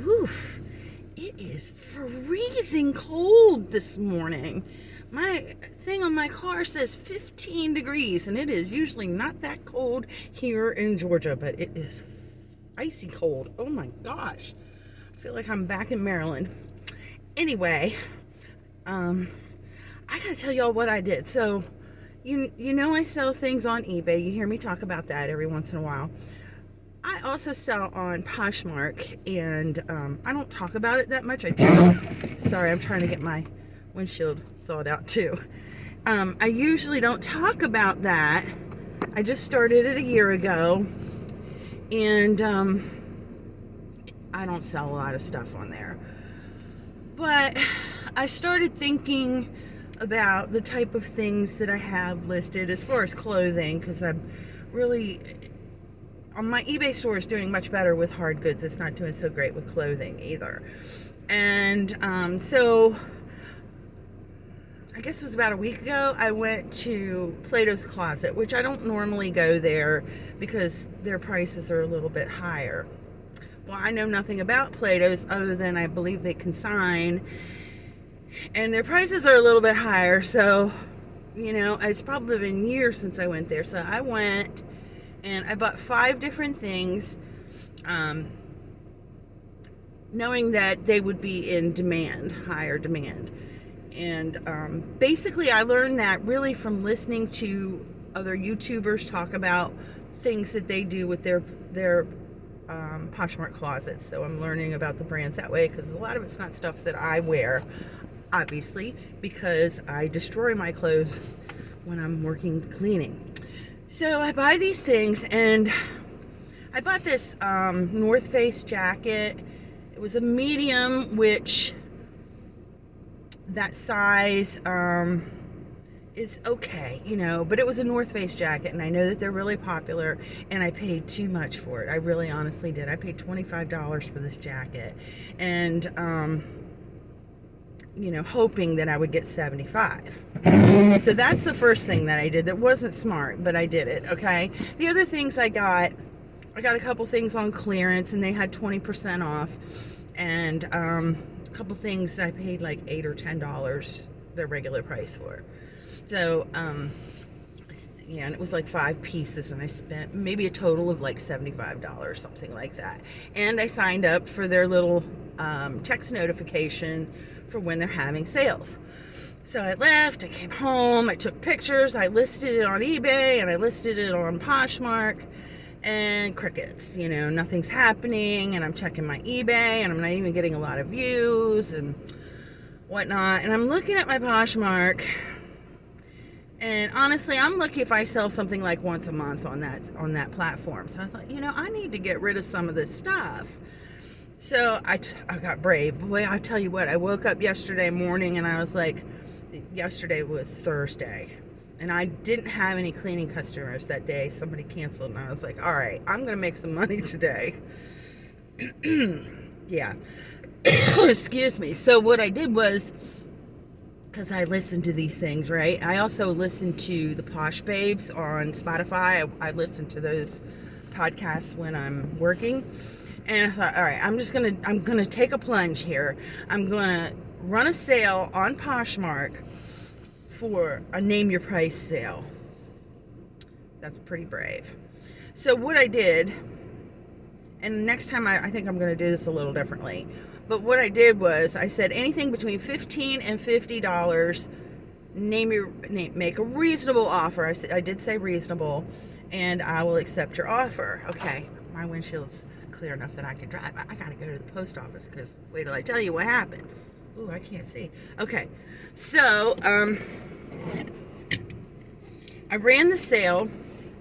oof, it is freezing cold this morning. My thing on my car says 15 degrees, and it is usually not that cold here in Georgia, but it is icy cold. Oh my gosh. I feel like I'm back in Maryland. Anyway, I gotta tell y'all what I did. So, you know I sell things on eBay. You hear me talk about that every once in a while. I also sell on Poshmark, and I don't talk about it that much. Sorry, I'm trying to get my windshield thawed out too. I usually don't talk about that. I just started it a year ago, and I don't sell a lot of stuff on there. But I started thinking about the type of things that I have listed as far as clothing, because I'm really, on my eBay store is doing much better with hard goods. It's not doing so great with clothing either. And so I guess it was about a week ago, I went to Plato's Closet, which I don't normally go there because their prices are a little bit higher. Well, I know nothing about Plato's other than I believe they consign, and their prices are a little bit higher. So, you know, it's probably been years since I went there. So I went and I bought 5 different things, knowing that they would be in demand, higher demand. And basically I learned that really from listening to other YouTubers talk about things that they do with their Poshmark closets. So I'm learning about the brands that way, because a lot of it's not stuff that I wear, obviously, because I destroy my clothes when I'm working cleaning. So I buy these things, and I bought this North Face jacket. It was a medium, which that size is okay, you know, but it was a North Face jacket, and I know that they're really popular, and I paid too much for it. I really honestly did. I paid $25 for this jacket, and you know, hoping that I would get 75. So that's the first thing that I did that wasn't smart, but I did it, okay? The other things I got a couple things on clearance, and they had 20% off, and a couple things I paid like $8 or $10 their regular price for. So, yeah, and it was like 5 pieces, and I spent maybe a total of like $75, something like that. And I signed up for their little text notification for when they're having sales. So I left, I came home, I took pictures, I listed it on eBay, and I listed it on Poshmark, and crickets, you know, nothing's happening, and I'm checking my eBay, and I'm not even getting a lot of views and whatnot. And I'm looking at my Poshmark, and honestly, I'm lucky if I sell something like once a month on that platform. So I thought, you know, I need to get rid of some of this stuff. So I got brave. Boy, I tell you what, I woke up yesterday morning, and I was like, yesterday was Thursday, and I didn't have any cleaning customers that day. Somebody canceled, and I was like, all right, I'm going to make some money today. Yeah. Excuse me. So what I did was, because I listened to these things, right? I also listened to the Posh Babes on Spotify. I listen to those podcasts when I'm working. And I thought, all right, I'm gonna take a plunge here. I'm gonna run a sale on Poshmark for a name your price sale. That's pretty brave. So what I did, and next time I think I'm gonna do this a little differently. But what I did was I said anything between $15 and $50, make a reasonable offer. I did say reasonable, and I will accept your offer. Okay, my windshield's clear enough that I can drive. I gotta go to the post office, because wait till I tell you what happened. Ooh, I can't see. Okay, so I ran the sale.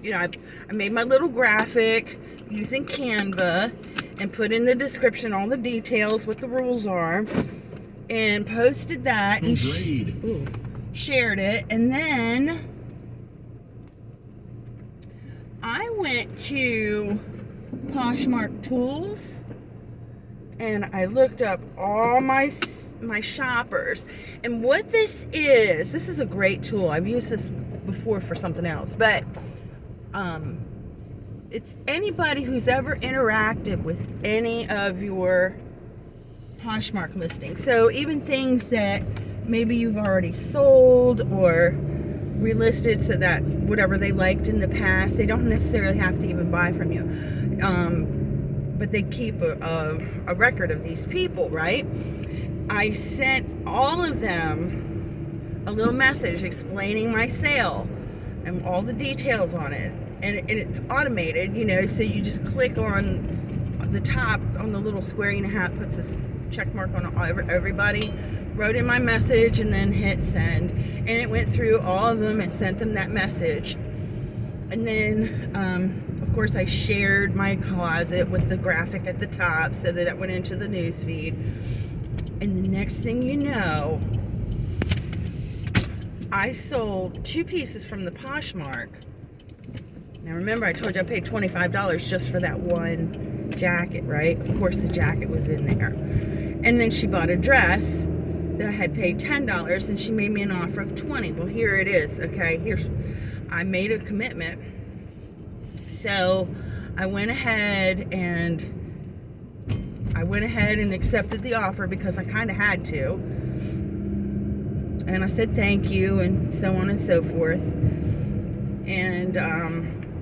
You know, I made my little graphic using Canva, and put in the description all the details, what the rules are, and posted that, and shared it. And then I went to Poshmark Tools, and I looked up all my shoppers. And what this is a great tool. I've used this before for something else, but it's anybody who's ever interacted with any of your Poshmark listing. So even things that maybe you've already sold or relisted, so that whatever they liked in the past, they don't necessarily have to even buy from you. But they keep a record of these people, right? I sent all of them a little message explaining my sale and all the details on it. And it's automated, you know, so you just click on the top, on the little square, you know how it puts this check mark on everybody. Wrote in my message and then hit send. And it went through all of them and sent them that message. And then, of course, I shared my closet with the graphic at the top so that it went into the news feed. And the next thing you know, I sold 2 pieces from the Poshmark. Now remember, I told you I paid $25 just for that one jacket, right? Of course the jacket was in there. And then she bought a dress that I had paid $10 and she made me an offer of $20. Well, here it is, okay? I made a commitment. So I went ahead and accepted the offer because I kind of had to. And I said thank you and so on and so forth. And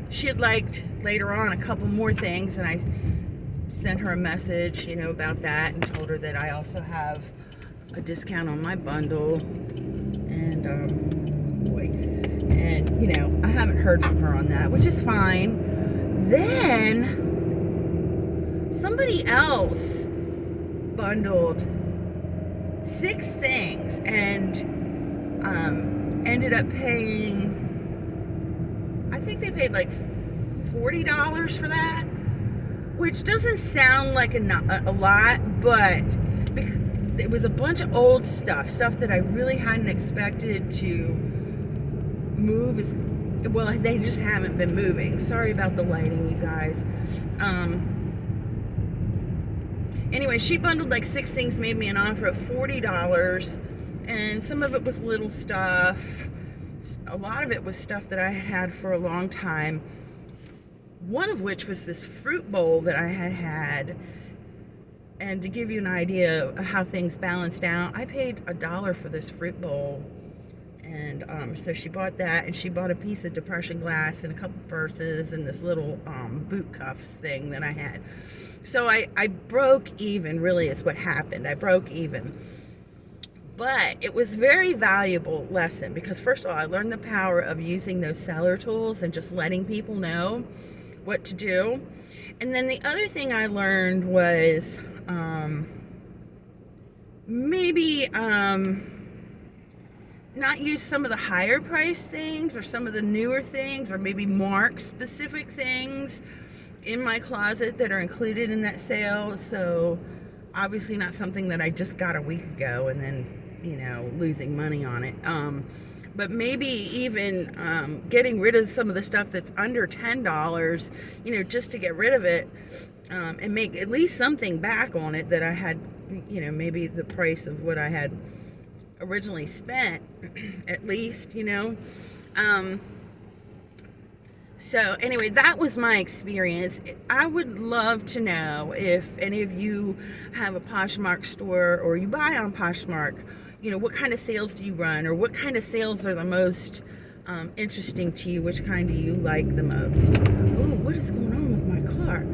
she had liked later on a couple more things, and I sent her a message, you know, about that, and told her that I also have a discount on my bundle. And you know, I haven't heard from her on that, which is fine. Then somebody else bundled 6 things and ended up paying, I think they paid like $40 for that, which doesn't sound like a lot, but it was a bunch of old stuff that I really hadn't expected to move as well. They just haven't been moving. Sorry about the lighting, you guys. Anyway, she bundled like 6 things, made me an offer of $40, and some of it was little stuff. A lot of it was stuff that I had for a long time. One of which was this fruit bowl that I had. And to give you an idea of how things balanced out, I paid $1 for this fruit bowl. And so she bought that, and she bought a piece of depression glass and a couple purses and this little boot cuff thing that I had. So I broke even, really, is what happened. I broke even. But it was a very valuable lesson because, first of all, I learned the power of using those seller tools and just letting people know what to do. And then the other thing I learned was maybe not use some of the higher price things or some of the newer things, or maybe mark specific things in my closet that are included in that sale. So obviously not something that I just got a week ago and then, you know, losing money on it. But maybe even getting rid of some of the stuff that's under $10, you know, just to get rid of it, and make at least something back on it that I had, you know, maybe the price of what I had originally spent, at least, you know. So anyway, that was my experience. I would love to know if any of you have a Poshmark store or you buy on Poshmark, you know, what kind of sales do you run, or what kind of sales are the most interesting to you? Which kind do you like the most? Oh, what is going on with my car?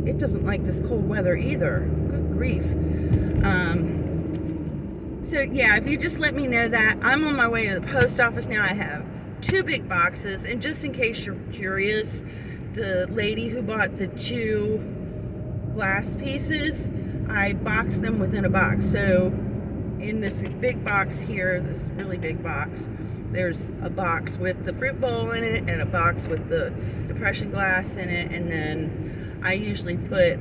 It doesn't like this cold weather either. Good grief. So yeah, if you just let me know that. I'm on my way to the post office now. I have 2 big boxes, and just in case you're curious, the lady who bought the 2 glass pieces, I boxed them within a box. So in this big box here, this really big box, there's a box with the fruit bowl in it and a box with the depression glass in it, and then I usually put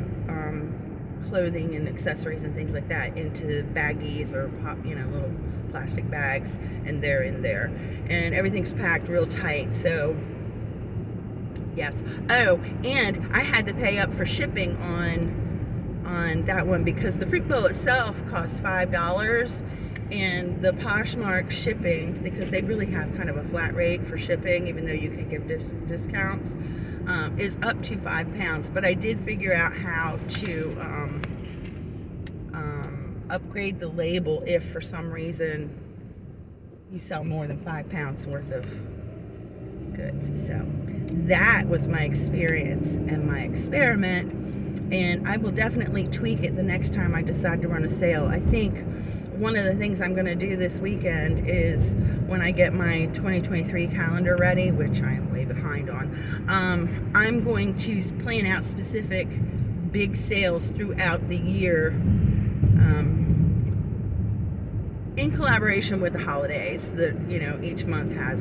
clothing and accessories and things like that into baggies or you know, little plastic bags, and they're in there, and everything's packed real tight. So yes. Oh, and I had to pay up for shipping on that one because the fruit bowl itself costs $5, and the Poshmark shipping, because they really have kind of a flat rate for shipping, even though you can give discounts, is up to £5. But I did figure out how to upgrade the label if for some reason you sell more than 5 pounds worth of goods. So that was my experience and my experiment, and I will definitely tweak it the next time I decide to run a sale. I think one of the things I'm going to do this weekend is when I get my 2023 calendar ready, which I am way behind on, I'm going to plan out specific big sales throughout the year in collaboration with the holidays that, you know, each month has,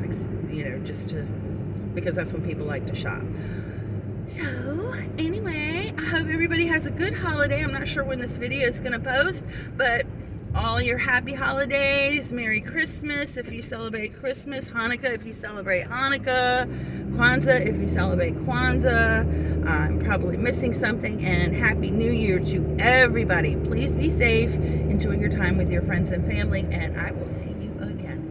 you know, just to, because that's when people like to shop. So anyway, I hope everybody has a good holiday. I'm not sure when this video is going to post, but all your happy holidays, Merry Christmas if you celebrate Christmas, Hanukkah if you celebrate Hanukkah, Kwanzaa if you celebrate Kwanzaa. I'm probably missing something, and Happy New Year to everybody. Please be safe, enjoy your time with your friends and family, and I will see you again.